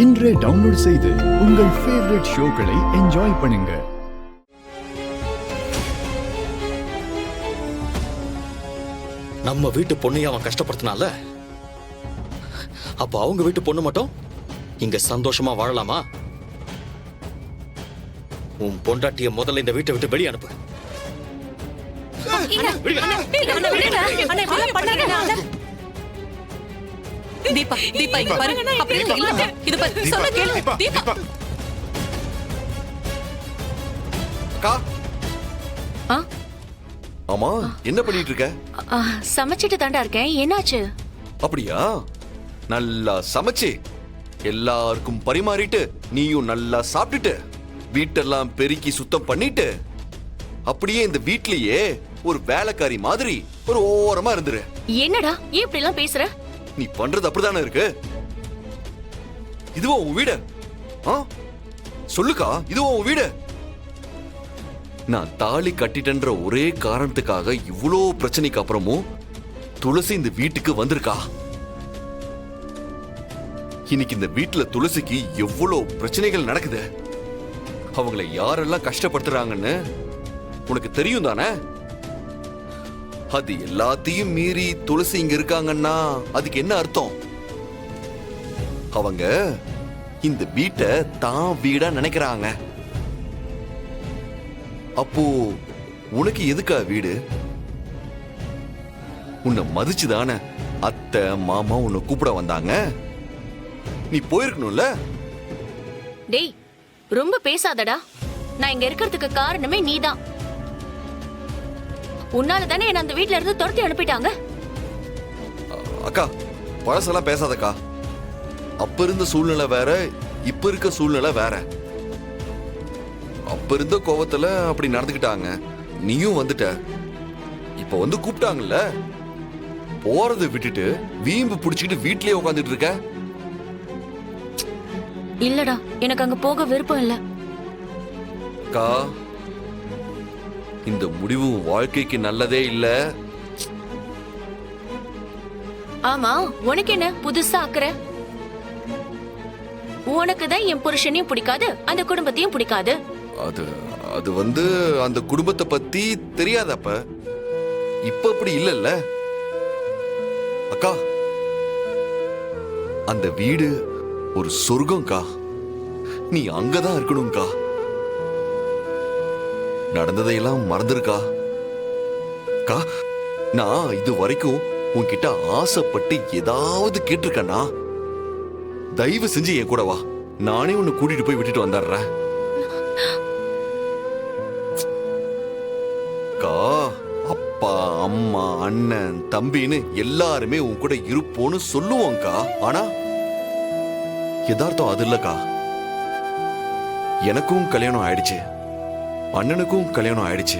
இன்றே டவுன்லோட் செய்து உங்கள் ஃபேவரட் ஷோக்களை என்ஜாய் பண்ணுங்க. நம்ம வீட்டு பொண்ணையும் அவன் கஷ்டப்படுத்தினால, அப்ப அவங்க வீட்டு பொண்ணு மட்டும் இங்க சந்தோஷமா வாழலாமா? உன் பொண்டாட்டிய முதல்ல இந்த வீட்டை விட்டு வெளியே அனுப்பு. தீபா, தீபா இங்க பாரு. அப்படி இல்ல. இது பாரு. சொல்ல கேளு. தீபா. அக்கா. ஆமா, என்ன பண்ணிட்டு இருக்க? சமைச்சிட்டு தாண்டா இருக்கேன். என்னாச்சு? அப்படியா? நல்லா சமைச்சு எல்லாருக்கும் பரிமாறிட்டு நீயும் நல்லா சாப்பிட்டுட்டு வீட்டெல்லாம் பெருக்கி சுத்தம் பண்ணிட்டு அப்படியே இந்த வீட்லயே ஒரு வேலைக்காரி மாதிரி ஒரு ஓரமா இருந்துரு. என்னடா ஏன் இப்படி எல்லாம் பேசுற? நீ பண்றது அப்படிதானே இருக்கு. இதுவோ உன் வீடு? சொல்லுக்கா, இதுவோ உன் வீடு? நான் தாலி கட்டிட்டன்ற ஒரே காரணத்துக்காக இவ்வளோ பிரச்சனைக்கு அப்புறமும் துளசி இந்த வீட்டுக்கு வந்திருக்கா. இன்னைக்கு இந்த வீட்டுல துளசிக்கு எவ்வளோ பிரச்சனைகள் நடக்குது, அவங்களை யாரெல்லாம் கஷ்டப்படுத்துறாங்கன்னு உனக்கு தெரியும் தானே? அது எல்லாத்தையும் மீறி துளசி இங்க இருக்காங்கன்னா அதுக்கு என்ன அர்த்தம்? அவங்க இந்த வீட்டை தான் வீடா நினைக்கிறாங்க. அப்போ உனக்கு எதுக்கா வீடு? உன்னை மதிச்சுதானே அத்தை மாமா உன்னை கூப்பிட வந்தாங்க. நீ போயிருக்கணும்ல. டேய், ரொம்ப பேசாதடா. நான் இங்க இருக்கிறதுக்கு காரணமே நீதான். உன்னால தானே என்ன அந்த வீட்ல இருந்து துரத்தி அனுப்பிட்டாங்க. அக்கா, பழசெல்லாம் பேசாதக்கா. அப்ப இருந்த சூழ்நிலை வேற, இப்ப இருக்க சூழ்நிலை வேற. அப்ப இருந்த கோவத்துல அப்படி நடந்துக்கிட்டாங்க. நீயும் வந்துட்ட. இப்ப வந்து கூப்பிட்டாங்கல்ல, போறதை விட்டுட்டு வீம்பு புடிச்சுக்கிட்டு வீட்லயே உட்காந்துட்டு இருக்க. இல்லடா, எனக்கு அங்க போக விருப்பம் இல்ல. அக்கா, இந்த முடிவு வாழ்க்கைக்கு நல்லதே இல்ல. ஆமா, உனக்கு என்ன புதுசா ஆக்குற? உனக்கு தான் என் புருஷனையும் பிடிக்காது, அந்த குடும்பத்தையும் பிடிக்காது. அது வந்து அந்த குடும்பத்தை பத்தி தெரியாதப்ப. இப்ப அப்படி இல்லல்ல அக்கா. அந்த வீடு ஒரு சொர்க்கம்க்கா. நீ அங்கதான் இருக்கணும்க்கா. நடந்ததையெல்லாம் மறந்துருக்கா. அக்கா, நான் இது வரைக்கும் உன்கிட்ட ஆசைப்பட்டு ஏதாவது கேட்டிருக்கேன்னா தயவு செஞ்சு என் கூட வா. நானே உன்னை கூட்டிட்டு போய் விட்டுட்டு வந்துடுறேன். அப்பா அம்மா அண்ணன் தம்பின்னு எல்லாருமே உன் கூட இருப்போன்னு சொல்லுவோம்க்கா. ஆனா யதார்த்தம் அது இல்லக்கா. எனக்கும் கல்யாணம் ஆயிடுச்சு, அண்ணனுக்கும் கல்யாணம் ஆயிடுச்சு,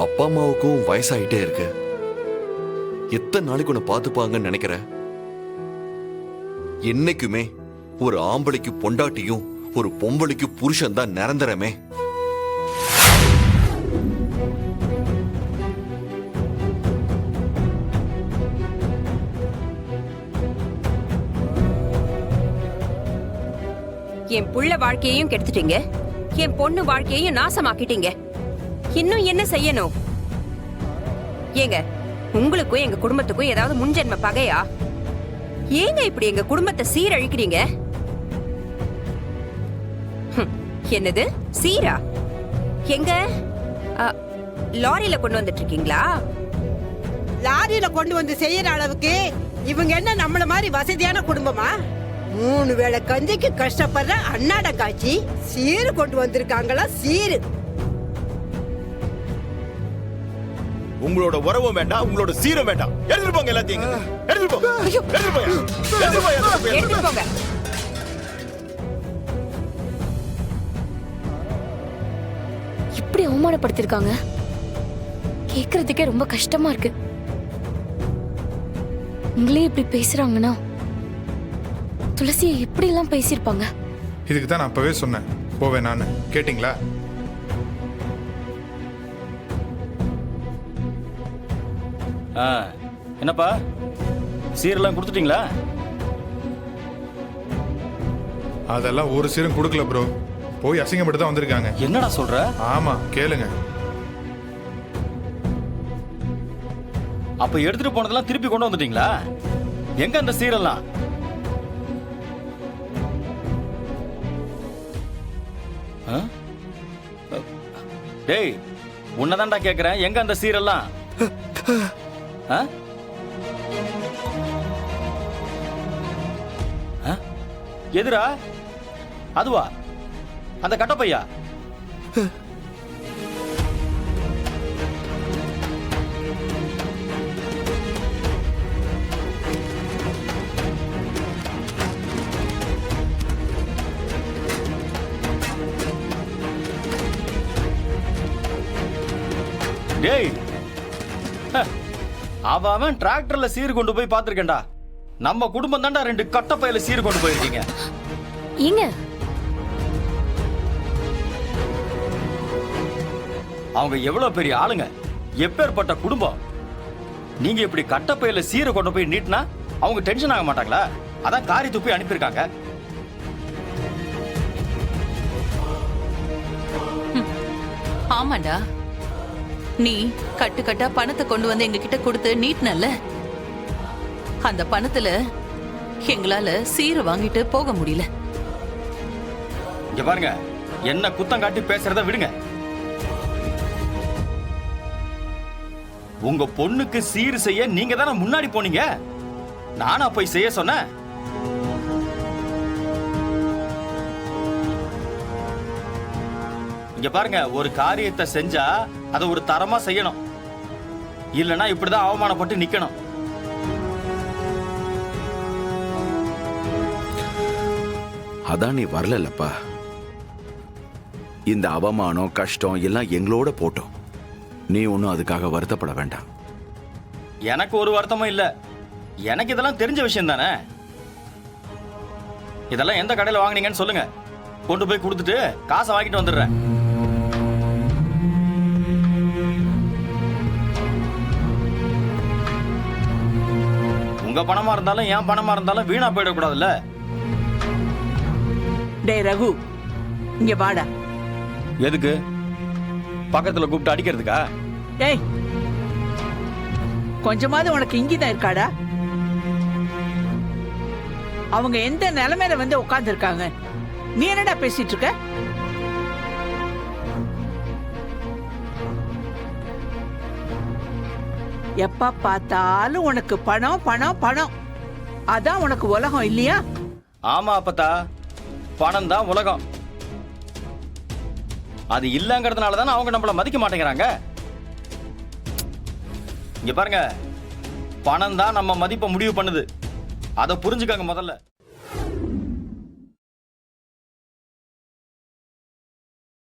அப்பா அம்மாவுக்கும் வயசாயிட்டே இருக்கு. எத்தனை நாளைக்கு உன்னை பார்த்துப்பாங்கன்னு நினைக்கிற? என்னைக்குமே ஒரு ஆம்பளைக்கு பொண்டாட்டியும் ஒரு பொம்பளைக்கு புருஷன் தான் நிரந்தரமே. என் புள்ள வாழ்க்கையையும் கெடுத்துட்டீங்க, என் பொண்ணு வாழ்க்கையையும் நாசமாக்கிட்டீங்க. இன்னும் என்ன செய்யணும்? ஏங்க, உங்களுக்கும் எங்க குடும்பத்துக்கும் ஏதாவது முன்ஜென்ம பகையா? ஏங்க இப்படி எங்க குடும்பத்தை சீரழிக்கிறீங்க? என்னது சீரா? எங்க லாரியில கொண்டு வந்துட்டு இருக்கீங்களா? லாரியில கொண்டு வந்து செய்யற அளவுக்கு இவங்க என்ன நம்மள மாதிரி வசதியான குடும்பமா? 3 வேளை கஞ்சிக்கு கஷ்டப்படுற அண்ணாட காட்சி சீரு கொண்டு வந்திருக்காங்களா? சீரு. உங்களோட உறவும் வேண்டாம், உங்களோட சீரும் வேண்டாம். எடுத்துட்டு போங்க எல்லாத்தையும். எடுத்துட்டு போங்க. எடுத்துட்டு போங்க. இப்படி அவமானப்படுத்திருக்காங்க. கேக்குறதுக்கே ரொம்ப கஷ்டமா இருக்கு. உங்களே இப்படி பேசுறாங்கன்னா துளசியை இப்படி எல்லாம் பேசியிருப்பாங்க. இதுக்கு தான் நான் அப்பவே சொன்னேன் போவேன் நான். கேட்டிங்களா? என்னப்பா, சீரெல்லாம் கொடுத்துட்டீங்களா? அதெல்லாம் ஒரு சீரும் கொடுக்கல ப்ரோ. போய் அசிங்கப்பட்டு தான் வந்திருக்காங்க. என்னடா சொல்ற? ஆமா, கேளுங்க. அப்ப எடுத்துட்டு போனதெல்லாம் திருப்பி கொண்டு வந்துட்டீங்களா? எங்க அந்த சீரெல்லாம்? ஆ? டேய், உன்னதான்டா கேக்குறேன், எங்க அந்த சீரெல்லாம்? ஆ? ஆ? எதுடா? அதுவா? அந்த கட்டப்பையா? டேய், அவன் டிராக்டர்ல சீர் கொண்டு போய் பாத்திருக்கேன்டா. நம்ம குடும்பம் தான்டா 2 கட்டப்பையில சீர் கொண்டு போயிருக்கீங்க. ஏங்க அவங்க எவ்வளவு பெரிய ஆளுங்க, எப்பேற்பட்ட குடும்பம். நீங்க இப்படி கட்டப்பையில சீரை கொண்டு போய் நீட்டினா அவங்க டென்ஷன் ஆக மாட்டாங்களா? அதான் காரி துப்பி அனுப்பியிருக்காங்க. ஆமாண்டா, நீ கட்டு கட்டா பணத்தை கொண்டு வந்து எங்க கிட்ட கொடுத்து நீட்னல்ல, அந்த பணத்துல எங்களால சீரை வாங்கிட்டு போக முடியல. இங்க பாருங்க, என்ன குத்தம் காட்டி பேசுறத விடுங்க. உங்க பொண்ணுக்கு சீர் செய்ய நீங்க தானே முன்னாடி போனீங்க. நானா போய் செய்ய சொன்னேன்? இங்க பாருங்க, ஒரு காரியத்தை செஞ்சா அதை ஒரு தரமா செய்யணும். இல்லனா இப்படிதான் அவமானப்பட்டு நிக்கணும். அதான் நீ வரலப்பா. இந்த அவமானம் கஷ்டம் எல்லாம் எங்களோட போட்டோம். நீ ஒன்னும் அதுக்காக வருத்தப்பட வேண்டாம். எனக்கு ஒரு வருத்தமும் இல்ல. எனக்கு இதெல்லாம் தெரிஞ்ச விஷயம் தானே. இதெல்லாம் எந்த கடையில வாங்குனீங்கன்னு சொல்லுங்க, கொண்டு போய் கொடுத்துட்டு காசை வாங்கிட்டு வந்துடுறேன். உங்க பணமா இருந்தாலும் என் பணமா இருந்தாலும் வீணா போயிடக்கூடாதுல்ல. டேய் ரகு, இங்க வாடா. எதுக்கு? பக்கத்துல கூப்பிட்டு அடிக்கிறதுக்கா? டேய், கொஞ்சமாவது உனக்கு இங்கிதான் இருக்காடா? அவங்க எந்த நிலைமையில வந்து உட்கார்ந்து இருக்காங்க, நீ என்னடா பேசிட்டு இருக்க? எப்ப பார்த்தாலும் உனக்கு பணம் பணம் பணம், அதான் உனக்கு உலகம் இல்லையா? ஆமா அப்பத்தா, பணம் தான் உலகம். அது இல்லங்கிறதுனால தானே அவங்க நம்மள மதிக்க மாட்டேங்கிறாங்க. இங்க பாருங்க, பணம் தான் நம்ம மதிப்பை முடிவு பண்ணுது. அதை புரிஞ்சுக்கங்க முதல்ல.